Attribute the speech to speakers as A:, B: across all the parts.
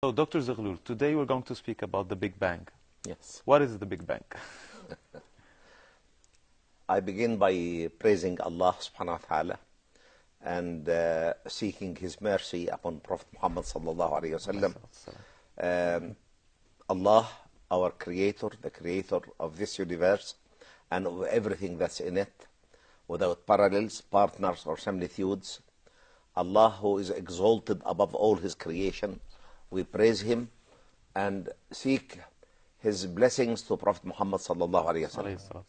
A: So, Dr. Zaghlul, today we're going to speak about the Big Bang.
B: Yes.
A: What is the Big Bang?
B: I begin by praising Allah subhanahu wa ta'ala and seeking His mercy upon Prophet Muhammad sallallahu alayhi wasallam. Allah, our creator, the creator of this universe and of everything that's in it, without parallels, partners, or similitudes. Allah, who is exalted above all His creation, we praise Him and seek His blessings to Prophet Muhammad sallallahu alayhi wasallam.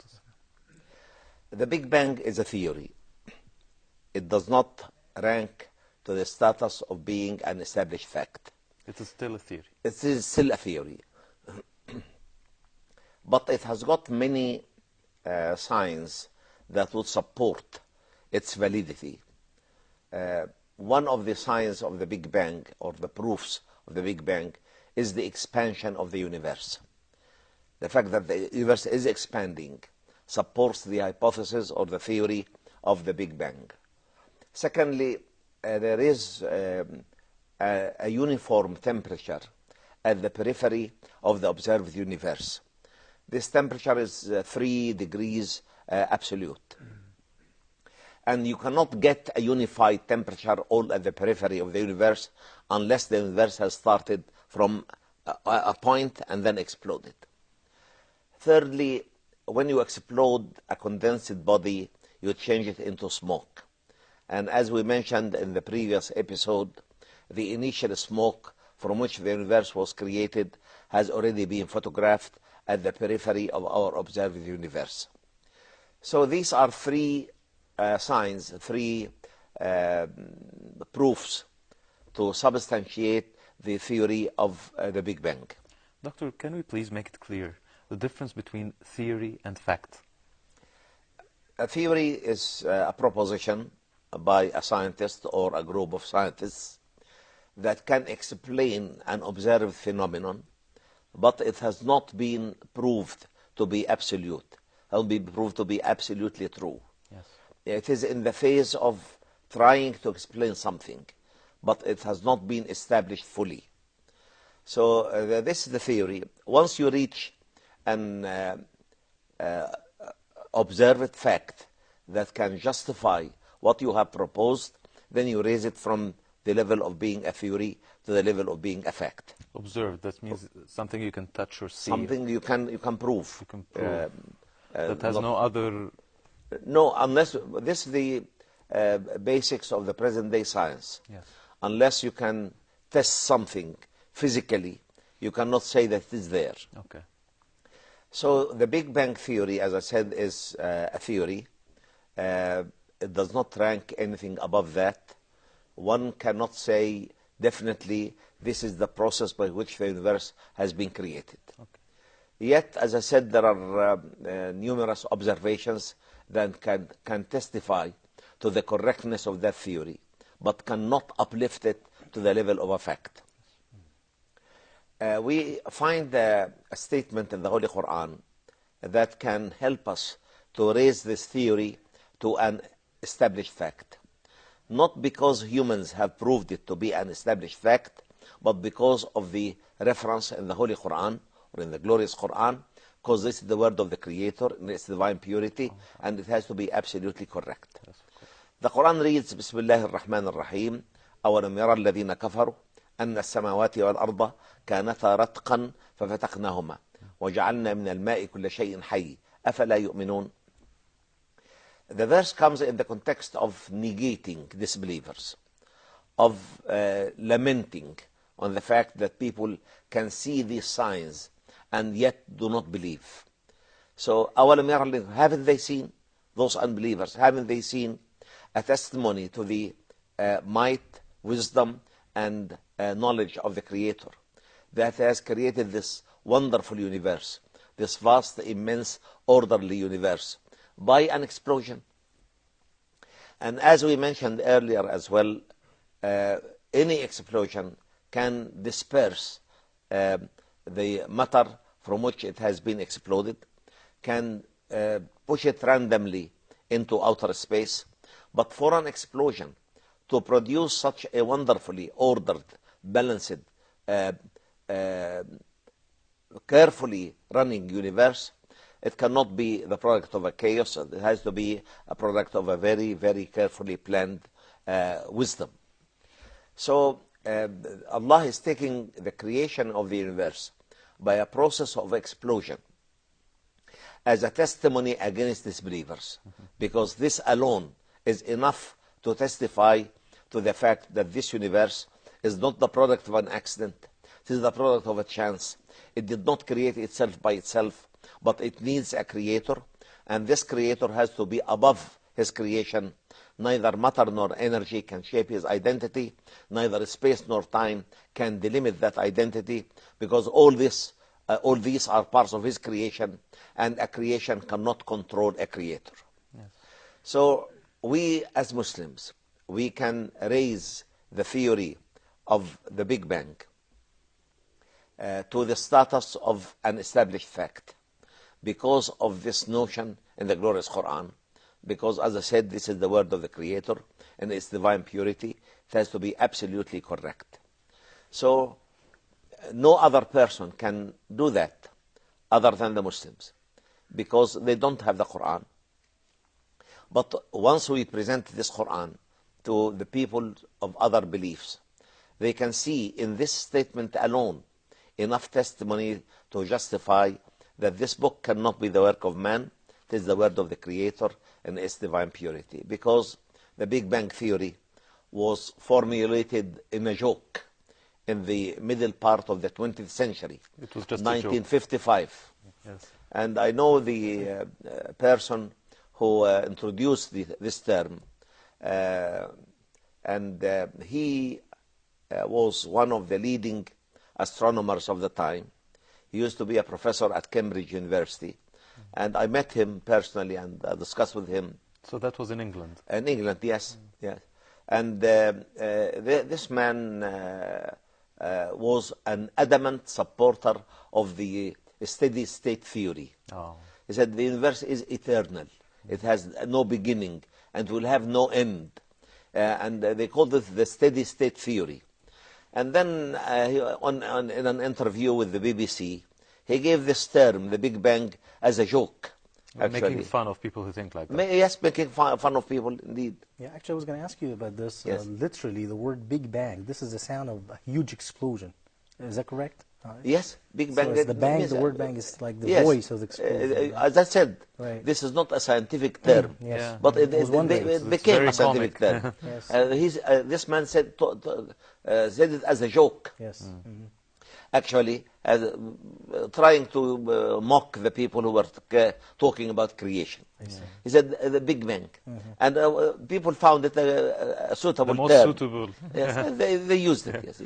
B: The Big Bang is a theory. It does not rank to the status of being an established fact.
A: It is still a theory.
B: It is still a theory. But it has got many signs that would support its validity. One of the signs of the Big Bang, or the proofs of the Big Bang, is the expansion of the universe. The fact that the universe is expanding supports the hypothesis or the theory of the Big Bang. Secondly, there is a uniform temperature at the periphery of the observed universe. This temperature is 3 degrees absolute. And you cannot get a unified temperature all at the periphery of the universe unless the universe has started from a point and then exploded. Thirdly, when you explode a condensed body, you change it into smoke. And as we mentioned in the previous episode, the initial smoke from which the universe was created has already been photographed at the periphery of our observed universe. So these are 3 signs, 3 proofs to substantiate the theory of the Big Bang.
A: Doctor, can we please make it clear the difference between theory and fact?
B: A theory is a proposition by a scientist or a group of scientists that can explain an observed phenomenon, but it has not been proved to be absolute. It will be proved to be absolutely true.
A: Yes.
B: It is in the phase of trying to explain something, but it has not been established fully. So this is the theory. Once you reach an observed fact that can justify what you have proposed, then you raise it from the level of being a theory to the level of being a fact.
A: Observed, that means something you can touch or see.
B: Something you can prove.
A: You can prove. That has no other...
B: No, unless this is the basics of the present day science.
A: Yes.
B: Unless you can test something physically, you cannot say that it is there.
A: Okay.
B: So the Big Bang theory, as I said, is a theory. It does not rank anything above that. One cannot say definitely this is the process by which the universe has been created.
A: Okay.
B: Yet, as I said, there are numerous observations that can testify to the correctness of that theory, but cannot uplift it to the level of a fact. We find a statement in the Holy Quran that can help us to raise this theory to an established fact. Not because humans have proved it to be an established fact, but because of the reference in the Holy Quran, or in the glorious Quran, because this is the word of the Creator, and it's divine purity, and it has to be absolutely correct. The Quran reads, Bismillah ar-Rahman ar-Rahim, أَوَلَمْ يَرَى الَّذِينَ كَفَرُوا أَنَّ السَّمَاوَاتِ وَالْأَرْضَ كَانَتَا رَتْقًا فَفَتَقْنَاهُمَا وَجَعَلْنَا مِنَ الْمَاءِ كُلَّ شَيْءٍ حَيٍّ أَفَلَا يُؤْمِنُونَ. The verse comes in the context of negating disbelievers, of lamenting on the fact that people can see these signs and yet do not believe. So, haven't they seen, those unbelievers, haven't they seen a testimony to the might, wisdom, and knowledge of the Creator that has created this wonderful universe, this vast, immense, orderly universe, by an explosion? And as we mentioned earlier as well, any explosion can disperse the matter from which it has been exploded, can push it randomly into outer space. But for an explosion to produce such a wonderfully ordered, balanced uh, uh, carefully running universe, it cannot be the product of a chaos. It has to be a product of a very, very carefully planned wisdom. So Allah is taking the creation of the universe by a process of explosion as a testimony against disbelievers, because this alone is enough to testify to the fact that this universe is not the product of an accident. It is the product of a chance. It did not create itself by itself, but it needs a creator, and this creator has to be above his creation. Neither matter nor energy can shape his identity, neither space nor time can delimit that identity, because all these are parts of his creation, and a creation cannot control a creator.
A: Yes.
B: So we as Muslims, we can raise the theory of the Big Bang to the status of an established fact because of this notion in the glorious Quran. Because, as I said, this is the word of the Creator and its divine purity. It has to be absolutely correct. So no other person can do that other than the Muslims, because they don't have the Quran. But once we present this Quran to the people of other beliefs, they can see in this statement alone enough testimony to justify that this book cannot be the work of man. It is the word of the Creator and its divine purity. Because the Big Bang Theory was formulated in a joke in the middle part of the 20th century.
A: It was just
B: 1955.
A: Yes.
B: And I know the person who introduced this term, and he was one of the leading astronomers of the time. He used to be a professor at Cambridge University, and I met him personally and discussed with him.
A: So that was in England?
B: In England, yes. Yes. And this man was an adamant supporter of the steady state theory.
A: Oh.
B: He said the universe is eternal. It has no beginning and will have no end. And they called it the steady state theory. And then in an interview with the BBC, he gave this term, the Big Bang, as a joke.
A: Making fun of people who think like that.
B: Yes, making fun of people, indeed.
C: Yeah, actually, I was going to ask you about this.
B: Yes.
C: Literally, the word Big Bang, this is the sound of a huge explosion. Is that correct?
B: Yes, Big Bang.
C: So the bang, the word bang is like the
B: yes.
C: voice of the explosion.
B: As I said,
C: right.
B: This is not a scientific term,
C: Yes.
A: Yeah.
B: but it became
A: very
B: a scientific
A: comic.
B: term.
C: Yes.
B: This man said it as a joke.
C: Yes. Mm-hmm.
B: Actually, trying to mock the people who were talking about creation. He said the Big Bang. And people found it a suitable
A: The most
B: term.
A: suitable.
B: Yes, they used it, yes.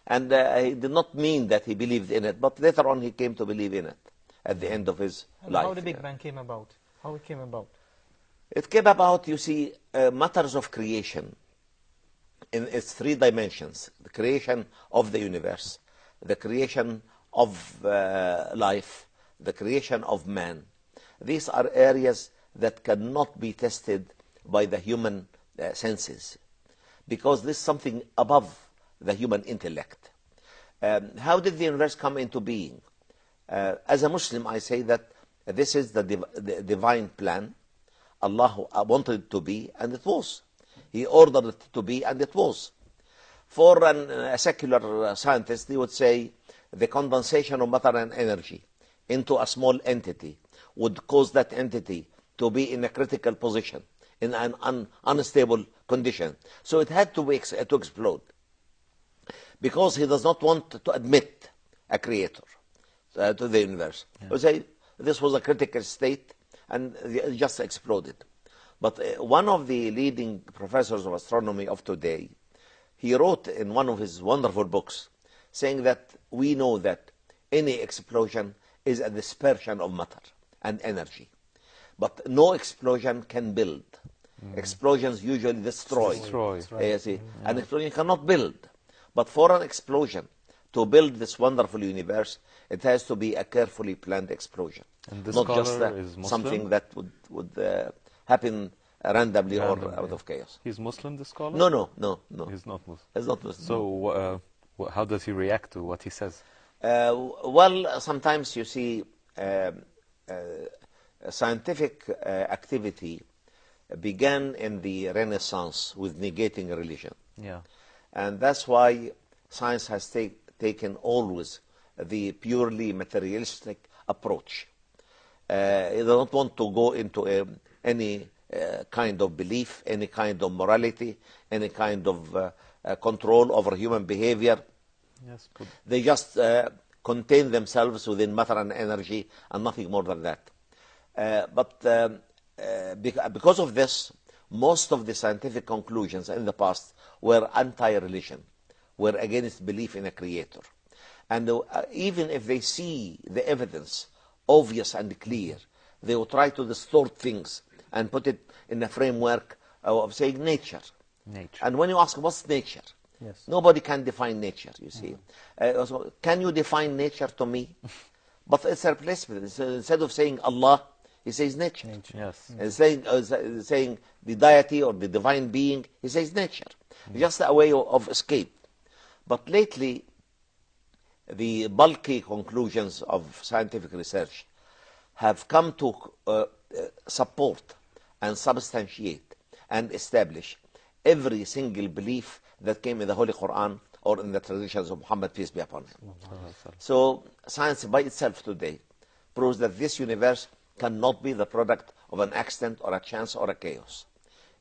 B: And he did not mean that he believed in it, but later on he came to believe in it at the end of his life.
D: How the Big Bang came about? How it came about?
B: It came about, you see, matters of creation in its three dimensions: the creation of the universe, the creation of life, the creation of man. These are areas that cannot be tested by the human senses, because this is something above the human intellect. How did the universe come into being? As a Muslim, I say that this is the divine plan. Allah wanted it to be, and it was. He ordered it to be, and it was. For a secular scientist, he would say the condensation of matter and energy into a small entity would cause that entity to be in a critical position, in an unstable condition. So it had to explode, because he does not want to admit a creator to the universe. He would say this was a critical state, and it just exploded. But one of the leading professors of astronomy of today, he wrote in one of his wonderful books, saying that we know that any explosion is a dispersion of matter and energy. But no explosion can build. Explosions usually destroy.
C: Right.
B: An explosion cannot build. But for an explosion to build this wonderful universe, it has to be a carefully planned explosion.
A: And this
B: not just
A: scholar is Muslim?
B: something that would happen randomly or out of chaos.
A: He's Muslim, this scholar?
B: No.
A: He's not Muslim.
B: It's not Muslim.
A: So How does he react to what he says?
B: Well, sometimes you see scientific activity began in the Renaissance with negating religion.
A: Yeah.
B: And that's why science has taken always the purely materialistic approach. They don't want to go into any kind of belief, any kind of morality, any kind of control over human behavior.
A: Yes.
B: They just contain themselves within matter and energy and nothing more than that. Because of this, most of the scientific conclusions in the past were anti-religion, were against belief in a creator. And even if they see the evidence obvious and clear, they will try to distort things and put it in a framework of saying nature. And when you ask what's nature,
C: Yes.
B: nobody can define nature, you see. So can you define nature to me? But it's a replacement. Instead of saying Allah, he says nature.
A: Yes.
B: Saying the deity or the divine being, he says nature. Just a way of escape. But lately, the bulky conclusions of scientific research have come to support and substantiate and establish every single belief that came in the Holy Quran or in the traditions of Muhammad, peace be upon him. So science by itself today proves that this universe cannot be the product of an accident or a chance or a chaos.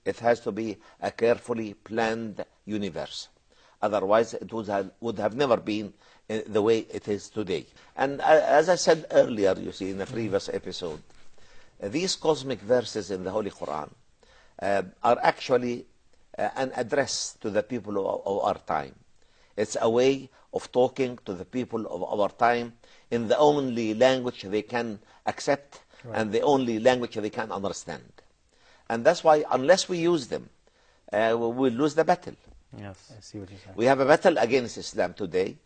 B: It has to be a carefully planned universe. Otherwise, it would have never been the way it is today. And as I said earlier, you see, in the previous episode, these cosmic verses in the Holy Quran are actually an address to the people of our time. It's a way of talking to the people of our time in the only language they can accept and the only language they can understand. And that's why, unless we use them, we'll lose the battle.
A: Yes.
C: I see what you're saying.
B: We have a battle against Islam today,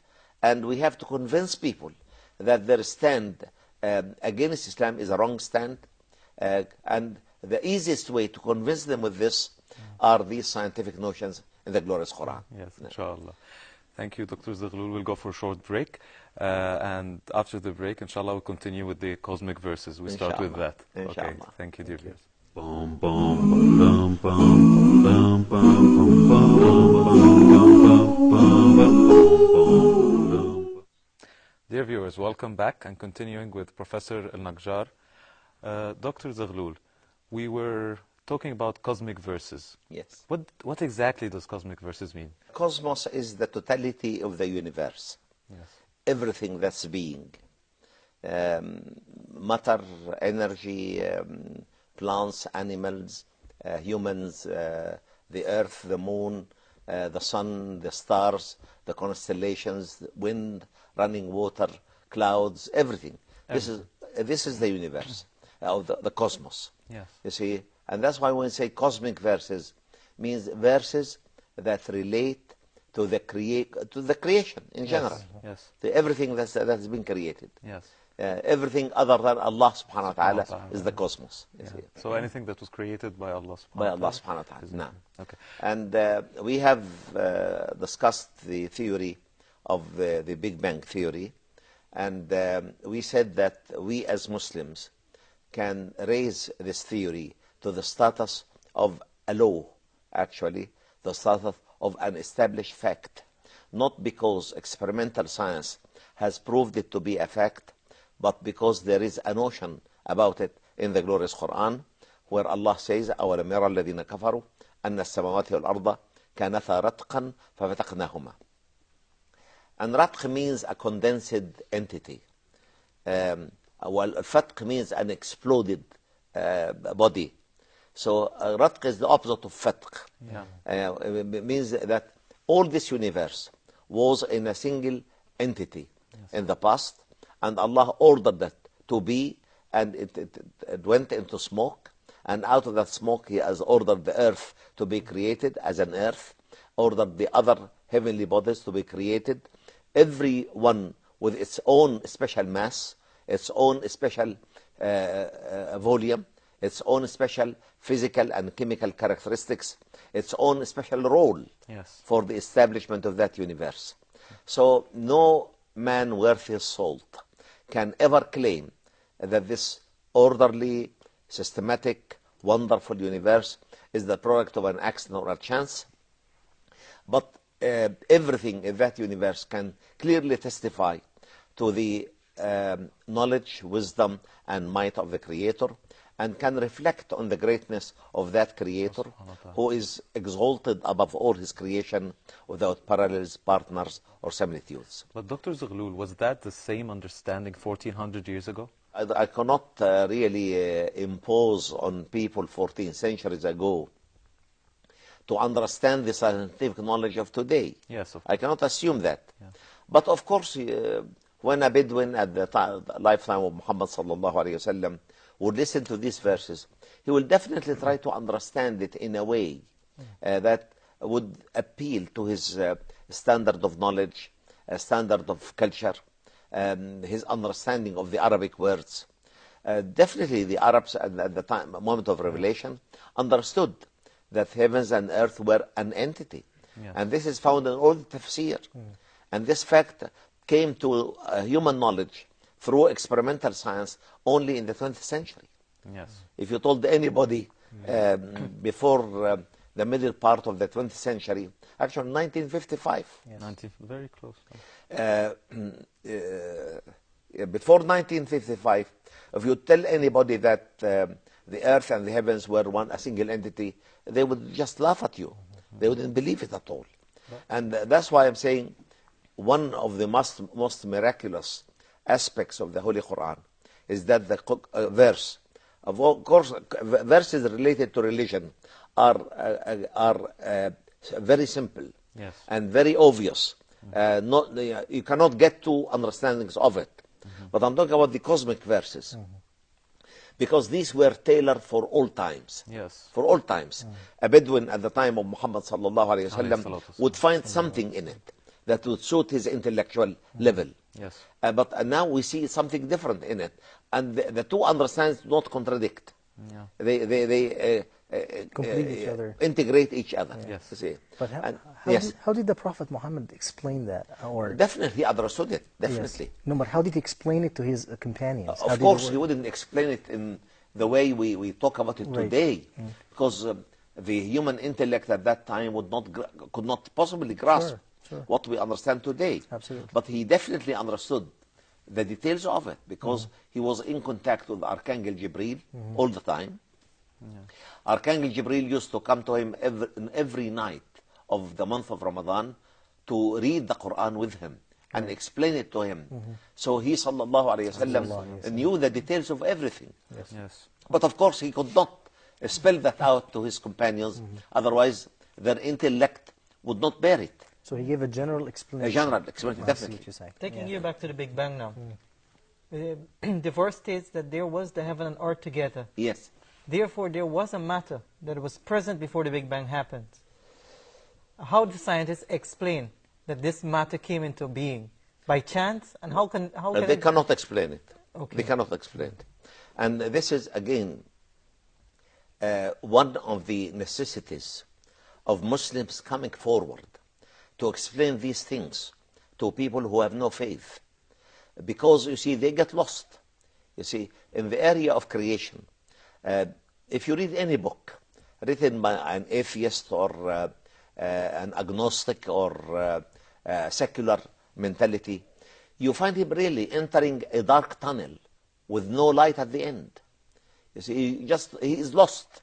B: and we have to convince people that their stand against Islam is a wrong stand. And the easiest way to convince them with this are these scientific notions in the glorious Quran.
A: Yes, inshallah. Thank you, Dr. Zaghloul. We'll go for a short break. And after the break, inshallah, we'll continue with the cosmic verses. We start with that.
B: Inshallah.
A: Okay. Thank you, dear viewers. Dear viewers, welcome back and continuing with Professor Al-Najjar. Dr. Zaghloul, we were talking about cosmic verses.
B: Yes.
A: What exactly does cosmic verses mean?
B: Cosmos is the totality of the universe.
A: Yes.
B: Everything that's being. Matter, energy, plants, animals, humans, the earth, the moon, the sun, the stars, the constellations, the wind, running water, clouds, everything. This is the universe, of the cosmos.
A: Yes.
B: You see, and that's why when we say cosmic verses, means verses that relate to the creation in general,
A: Yes.
B: to everything that's been created.
A: Yes.
B: Everything other than Allah subhanahu wa ta'ala is the cosmos. You see.
A: So anything that was created by Allah subhanahu
B: By
A: wa
B: Allah
A: ta'ala
B: subhanahu wa ta'ala.
A: is
B: Naam.
A: okay.
B: And we have discussed the theory of the Big Bang theory, and we said that we as Muslims can raise this theory to the status of a law, actually, the status of an established fact, not because experimental science has proved it to be a fact, but because there is a notion about it in the glorious Quran, where Allah says, أَوَلَمْ يَرَ الَّذِينَ كَفَرُوا أَنَّ السَّمَاوَاتِ وَالْأَرْضَ كَانَتَا رَتْقًا فَفَتَقْنَاهُمَا. And ratq means a condensed entity. Well, fatq means an exploded body. So ratq is the opposite of fatq. It means that all this universe was in a single entity in the past, and Allah ordered that to be, and it went into smoke, and out of that smoke He has ordered the earth to be created as an earth, ordered the other heavenly bodies to be created, every one with its own special mass, its own special volume, its own special physical and chemical characteristics, its own special role
A: Yes.
B: for the establishment of that universe. So no man worth his salt can ever claim that this orderly, systematic, wonderful universe is the product of an accident or a chance. But everything in that universe can clearly testify to the knowledge, wisdom, and might of the Creator, and can reflect on the greatness of that Creator who is exalted above all his creation without parallels, partners, or similitudes.
A: But Dr. Zaghloul, was that the same understanding 1400 years ago?
B: I cannot really impose on people 14 centuries ago to understand the scientific knowledge of today.
A: Yes, of
B: I cannot assume that.
A: Yeah.
B: But of course, when a Bedouin at the lifetime of Muhammad sallallahu alayhi wasallam would listen to these verses, he will definitely try to understand it in a way that would appeal to his standard of knowledge, standard of culture, his understanding of the Arabic words. Definitely the Arabs at the time, moment of revelation, understood that heavens and earth were an entity.
A: Yes.
B: And this is found in all the tafsir. And this fact came to human knowledge through experimental science only in the 20th century.
A: Yes.
B: If you told anybody before the middle part of the 20th century, actually 1955,
C: Yes.
A: 19, very close.
B: before 1955, if you tell anybody that the earth and the heavens were a single entity, they would just laugh at you. They wouldn't believe it at all. And that's why I'm saying one of the most miraculous aspects of the Holy Quran is that the verse, of course, verses related to religion are very simple
A: Yes.
B: and very obvious. You cannot get to understandings of it. But I'm talking about the cosmic verses. Because these were tailored for all times.
A: Yes.
B: For all times. A Bedouin at the time of Muhammad sallallahu alayhi wasallam would find something in it that would suit his intellectual level.
A: Yes.
B: But now we see something different in it. And the two understandings do not contradict.
A: Yeah.
B: They
C: Complete each other.
B: integrate each other.
A: Yes.
B: You see.
C: But
B: And-
C: how,
B: yes.
C: how did the Prophet Muhammad explain that? Or
B: Definitely he understood it.
C: Yes.
B: Definitely.
C: No, but how did he explain it to his companions? How
B: Of
C: did
B: course,
C: it
B: he
C: work?
B: wouldn't explain it in the way we talk about it
C: Right.
B: today, because the human intellect at that time could not possibly grasp
C: Sure.
B: what we understand today.
C: Absolutely.
B: But he definitely understood the details of it, because he was in contact with Archangel Jibreel all the time. Archangel Jibreel used to come to him every night of the month of Ramadan to read the Quran with him and explain it to him. So he sallallahu alayhi wasallam knew the details of everything.
A: Yes.
B: But of course he could not spell that out to his companions, otherwise their intellect would not bear it.
C: So he gave a general
B: A
C: explanation.
B: general explanation,
C: I see
B: definitely.
C: what you're saying.
D: Taking
C: Yeah.
D: you back to the Big Bang now. The verse states that there was the heaven and earth together.
B: Yes.
D: Therefore, there was a matter that was present before the Big Bang happened. How do scientists explain that this matter came into being? By chance? And how can
B: They
D: it...
B: cannot explain it.
D: Okay.
B: They cannot explain it. And this is, again, one of the necessities of Muslims coming forward to explain these things to people who have no faith. Because, you see, they get lost. You see, in the area of creation, if you read any book written by an atheist or an agnostic or secular mentality, you find him really entering a dark tunnel with no light at the end. You see, he is lost.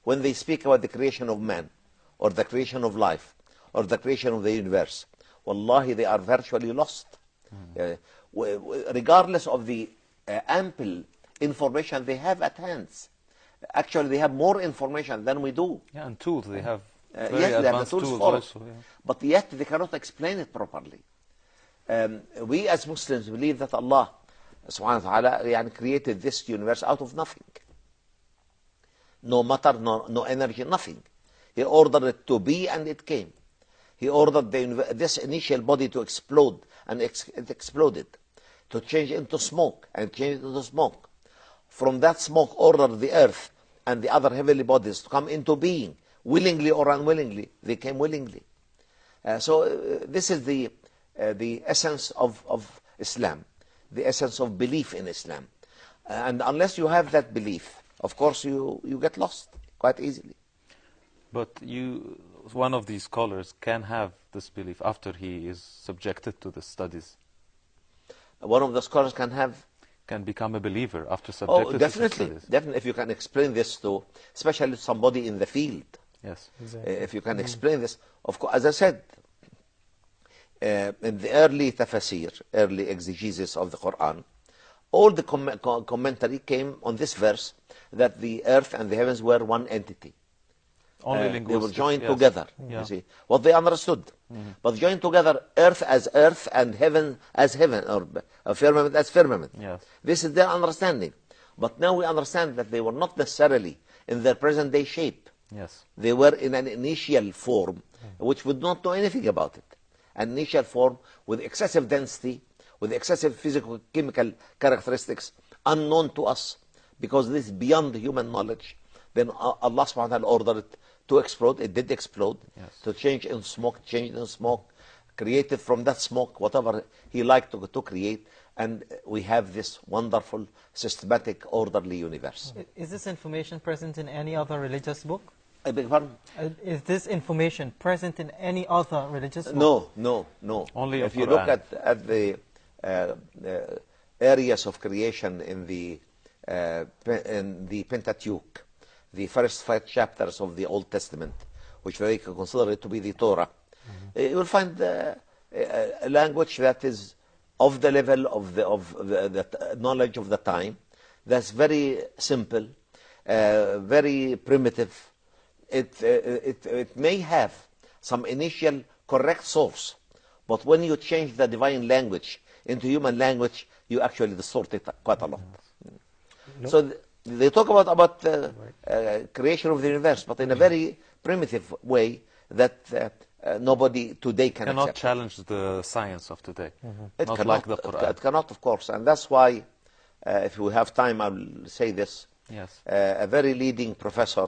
B: When they speak about the creation of man, or the creation of life, or the creation of the universe, wallahi, they are virtually lost. Regardless of the ample information they have at hand. Actually, they have more information than we do.
A: Yeah, and tools. They have very
B: Yes, they have the
A: advanced
B: tools
A: tools
B: for it.
A: also. Yeah.
B: But yet they cannot explain it properly. We as Muslims believe that Allah subhanahu wa ta'ala created this universe out of nothing. No matter, no energy, nothing. He ordered it to be and it came. He ordered this initial body to explode, and it exploded. To change into smoke, and change into smoke. From that smoke ordered the earth and the other heavenly bodies to come into being, willingly or unwillingly. They came willingly. So this is the the essence of Islam, the essence of belief in Islam. And unless you have that belief, of course, you get lost quite easily.
A: But one of these scholars can have this belief after he is subjected to the studies.
B: One of the scholars
A: can become a believer after subjected to the studies.
B: Definitely, if you can explain this to, especially somebody in the field.
A: Yes.
C: Exactly.
B: If you can explain this, of course, as I said, in the early tafsir, early exegesis of the Quran, all the commentary came on this verse that the earth and the heavens were one entity.
A: Only
B: they were joined
A: yes.
B: together.
A: Yeah.
B: You see what they understood, but joined together, earth as earth and heaven as heaven, or firmament as firmament.
A: Yes.
B: This is their understanding. But now we understand that they were not necessarily in their present day shape.
A: Yes.
B: They were in an initial form, which we don't know anything about it. An initial form with excessive density, with excessive physical, chemical characteristics unknown to us, because this is beyond human knowledge. Then Allah subhanahu wa ta'ala ordered it to explode. It did explode.
A: Yes.
B: To change in smoke, created from that smoke whatever He liked to create. And we have this wonderful, systematic, orderly universe.
D: Is this information present in any other religious book?
B: I beg your pardon?
D: Is this information present in any other religious book?
B: No.
A: Only
B: if
A: in
B: you
A: Quran.
B: look at the areas of creation in the Pentateuch, the first 5 chapters of the Old Testament, which they consider it to be the Torah, you will find a language that is of the level of the knowledge of the time. That's very simple, very primitive. It may have some initial correct source, but when you change the divine language into human language, you actually distort it quite a lot. So they talk about creation of the universe, but in a very primitive way that nobody today
A: cannot
B: accept.
A: challenge the science of today.
B: It
A: Not
B: cannot,
A: like the Quran.
B: It cannot, of course, and that's why, if we have time, I will say this.
A: Yes.
B: A very leading professor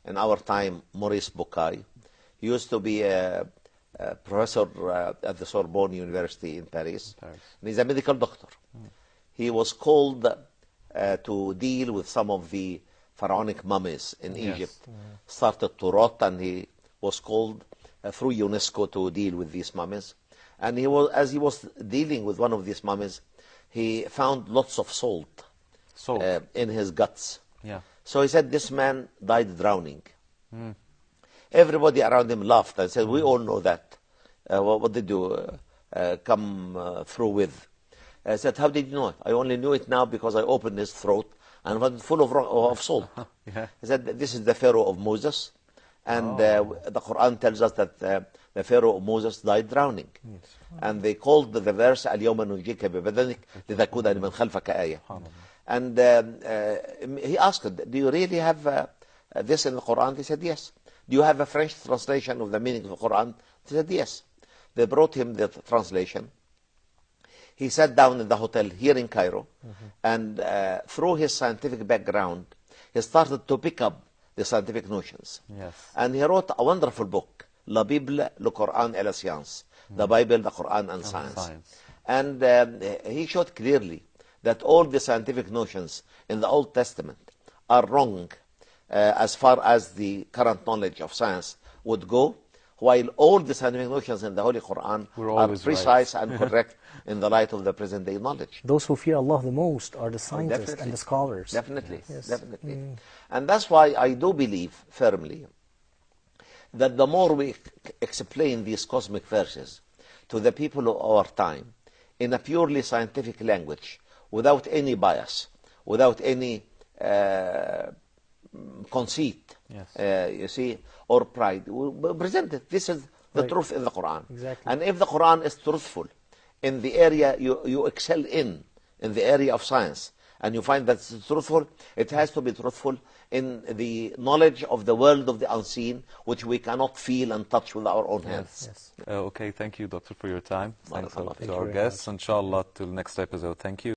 B: in our time, Maurice Bukhari, he used to be a professor at the Sorbonne University in Paris. And he's a medical doctor. He was called to deal with some of the pharaonic mummies in Egypt. Started to rot, and he was called through UNESCO to deal with these mummies. And as he was dealing with one of these mummies, he found lots of salt in his guts.
A: Yeah.
B: So he said, this man died drowning. Everybody around him laughed and said, we all know that. What did you come through with? I said, how did you know it? I only knew it now because I opened his throat and it was full of salt.
A: Yeah.
B: He said, this is the Pharaoh of Moses. And the Quran tells us that the Pharaoh of Moses died drowning. Yes. And they called the verse, الْيَوْمَ نُنْجِيكَ بِبَدَنِكَ لِتَكُونَ لِمَنْ خَلْفَكَ آيَةً. And he asked, do you really have this in the Quran? They said, yes. Do you have a French translation of the meaning of the Quran? They said, yes. They brought him the translation. He sat down in the hotel here in Cairo, and through his scientific background, he started to pick up the scientific notions.
A: Yes.
B: And he wrote a wonderful book, La Bible, le Coran et la science. The Bible, the Quran, and science. And he showed clearly that all the scientific notions in the Old Testament are wrong as far as the current knowledge of science would go, while all the scientific notions in the Holy Quran are precise and correct in the light of the present day knowledge.
C: Those who fear Allah the most are the scientists and the scholars.
B: Definitely,
C: Yes.
B: definitely. And that's why I do believe firmly that the more we explain these cosmic verses to the people of our time in a purely scientific language, without any bias, without any conceit, you see, or pride, we present it. This is the truth in the Quran.
C: Exactly.
B: And if the Quran is truthful in the area you excel in the area of science, and you find that it's truthful, it has to be truthful in the knowledge of the world of the unseen, which we cannot feel and touch with our own hands.
C: Yes.
A: Okay, thank you, Doctor, for your time. Thanks a lot
C: Thank
A: to
C: you
A: our
C: very
A: guests. Inshallah, till next episode. Thank you.